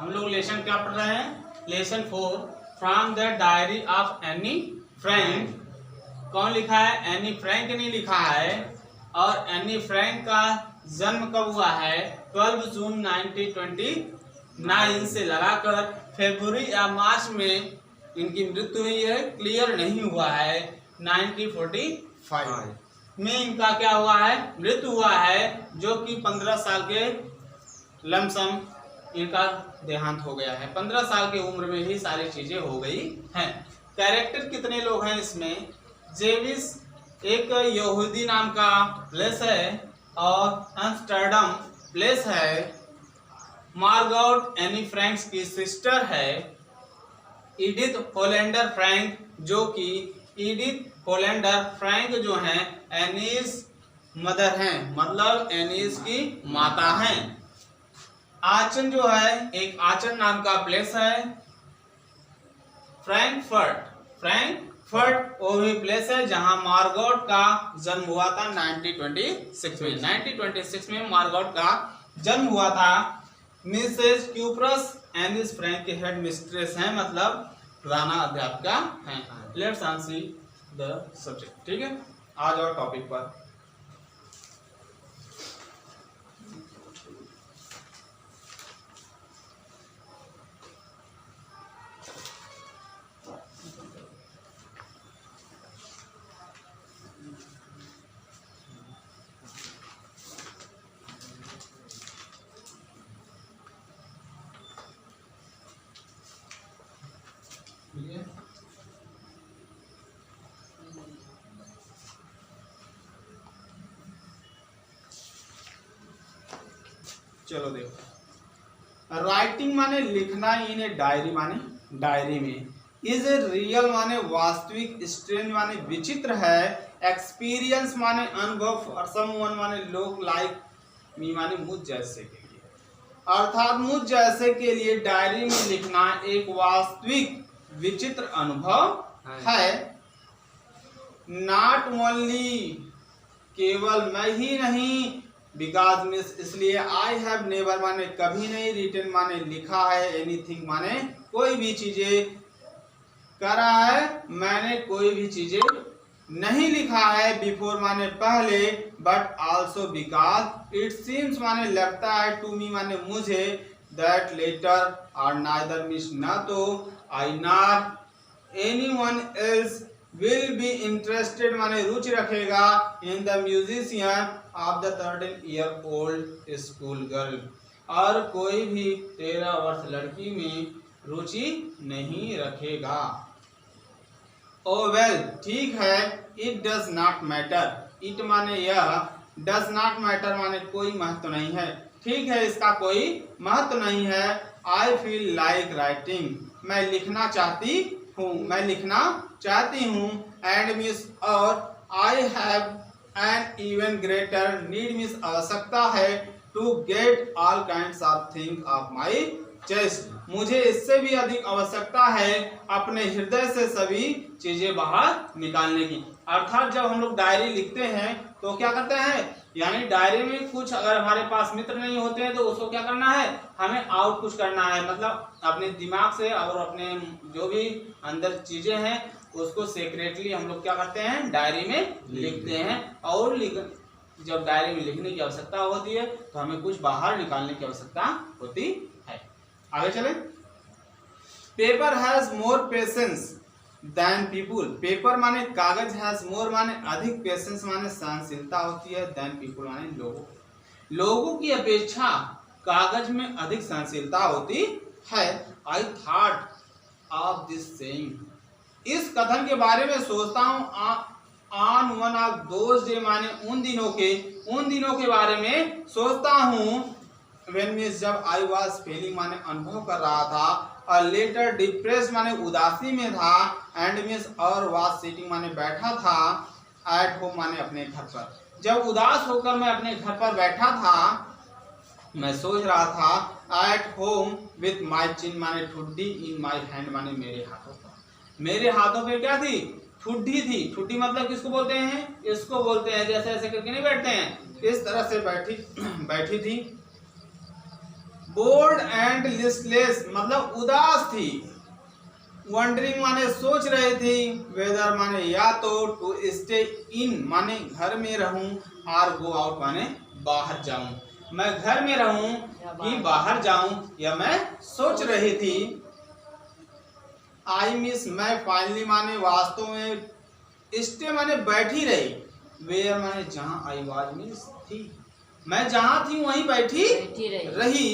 हम लोग लेसन क्या पढ़ रहे हैं? Lesson 4 from the diary of Anne Frank. कौन लिखा है? एनी फ्रैंक ने लिखा है। और एनी फ्रैंक का जन्म कब हुआ है? 12 जून 1929 से लगाकर फरवरी या मार्च में इनकी मृत्यु हुई है। क्लियर नहीं हुआ है। 1945 में इनका क्या हुआ है? मृत्यु हुआ है, जो कि 15 साल के लमसम इनका देहांत हो गया है। 15 साल की उम्र में ही सारी चीजें हो गई हैं। कैरेक्टर कितने लोग हैं इसमें? जेविस एक यहूदी नाम का प्लेस है और एम्स्टर्डम प्लेस है। मार्गोट एनी फ्रैंक्स की सिस्टर है। एडिथ होलैंडर फ्रैंक, जो कि एडिथ होलैंडर फ्रैंक जो हैं एनीस मदर हैं, मतलब एनीस की माता हैं। आचन जो है, एक आचन नाम का प्लेस है। फ्रैंकफर्ट वो भी प्लेस है जहां मार्गोट का जन्म हुआ था 1926 में। 1926 में मार्गोट का जन्म हुआ था। मिसेस क्यूप्रस एनिस फ्रैंक के हेड मिस्ट्रेस हैं, मतलब प्रधाना अध्यापिका हैं। Let's answer the subject. ठीक है, आ जाओ टॉपिक पर। चलो देखो, राइटिंग माने लिखना, इन ए डायरी माने डायरी में। इज ए रियल माने वास्तविक, स्ट्रेंज माने विचित्र है, एक्सपीरियंस माने अनुभव, फॉर समवन माने लोग, लाइक मी माने मुझ जैसे के लिए। अर्थात मुझ जैसे के लिए डायरी में लिखना एक वास्तविक विचित्र अनुभव है। नॉट ओनली, केवल मैं ही नहीं, बिकॉज मिस इसलिए, आई हैव नेवर माने कभी नहीं, रिटन माने लिखा है, एनीथिंग माने कोई भी चीजें करा है, मैंने कोई भी चीजें नहीं लिखा है, बिफोर माने पहले, but also because, it seems माने लगता है, टू मी माने मुझे, दैट लेटर और नाइदर मिस न तो, I nor anyone else will be interested माने रुचि रखेगा, in the musician of the 13-year-old school girl, और कोई भी 13 वर्ष लड़की में रुचि नहीं रखेगा। ओ वेल, ठीक है, it does not matter, it माने यह, डज नॉट मैटर माने कोई महत्व नहीं है, ठीक है इसका कोई महत्व नहीं है। आई फील लाइक राइटिंग, मैं लिखना चाहती हूँ, मैं लिखना चाहती हूँ। एंड मिस, और I have an even greater need miss आवश्यकता है, to get all kinds of thing of my chest, मुझे इससे भी अधिक आवश्यकता है अपने हृदय से सभी चीजें बाहर निकालने की। अर्थात जब हम लोग डायरी लिखते हैं तो क्या करते हैं, यानी डायरी में कुछ अगर हमारे पास मित्र नहीं होते हैं तो उसको क्या करना है, हमें आउट कुछ करना है, मतलब अपने दिमाग से और अपने जो भी अंदर चीजें हैं उसको सीक्रेटली हम लोग क्या करते हैं, डायरी में लिखते हैं। और जब डायरी में लिखने की आवश्यकता होती है तो हमें कुछ बाहर निकालने की आवश्यकता होती है। आगे चले। Paper has more patience than people, paper माने कागज, हैज मोर माने अधिक, पेशेंस माने सहनशीलता होती है, देन पीपुल माने लोगों की अपेक्षा कागज में अधिक सहनशीलता होती है। I thought of this saying, इस कथन के बारे में सोचता हूँ, on one of those day माने उन दिनों के बारे में सोचता हूँ। व्हेन मीन्स जब आई वाज फीलिंग माने अनुभव कर रहा था, और लेटर डिप्रेस माने उदासी में था, एंड मीन्स और वाज सिटिंग माने बैठा था, एट होम माने अपने घर पर, जब उदास होकर मैं अपने घर पर बैठा था, मैं सोच रहा था, एट होम विथ माई चिन माने ठुड्डी, इन माई हैंड माने मेरे हाथों पर, मेरे हाथों पे क्या थी, ठुड्डी थी। ठुड्डी मतलब किसको बोलते हैं, इसको बोलते हैं, जैसे ऐसे करके नहीं बैठते हैं, इस तरह से बैठी थी। बोर्ड एंड लिस्टलेस मतलब उदास थी। वंडरिंग माने सोच रही थी। वेदर माने या तो टू स्टे इन माने घर में रहूं, और गो आउट माने बाहर जाऊं। मैं घर में रहूं कि बाहर जाऊं, या मैं सोच रही थी। आई मिस मैं फाइनली माने वास्तव में, स्टे माने बैठी रही, वेयर माने जहां, आई वाज मिस थी, मैं जहां थी वहीं बैठी रही।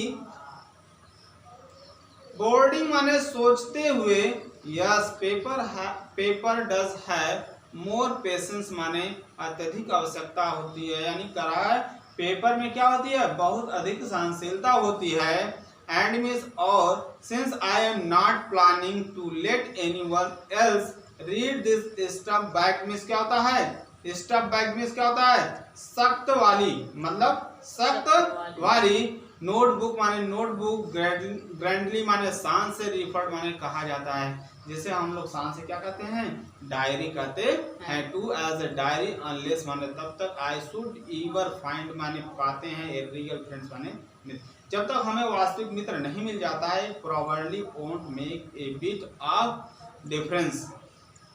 बोर्डिंग माने सोचते हुए। Yes paper does have more patience माने अत्यधिक आवश्यकता होती है, यानी करार पेपर में क्या होती है, बहुत अधिक सहनशीलता होती है। एंड मिस और since I am not planning to let anyone else read this stuff back miss क्या होता है, स्टफ बैक मिस क्या होता है, सख्त वाली मतलब सख्त वाली। नोटबुक माने नोटबुक, ग्रैंडली माने शान से, रिफर्ड माने कहा जाता है, जिसे हम लोग शान से क्या कहते हैं, डायरी कहते हैं। To as a diary unless माने तब तक, आई शुड ईवर फाइंड माने पाते हैं, ए रियल फ्रेंड्स माने जब तक हमें वास्तविक मित्र नहीं मिल जाता है। Probably won't make a bit of difference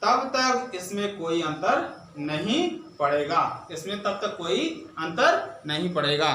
तब तक इसमें कोई अंतर नहीं पड़ेगा, इसमें तब तक कोई अंतर नहीं पड़ेगा।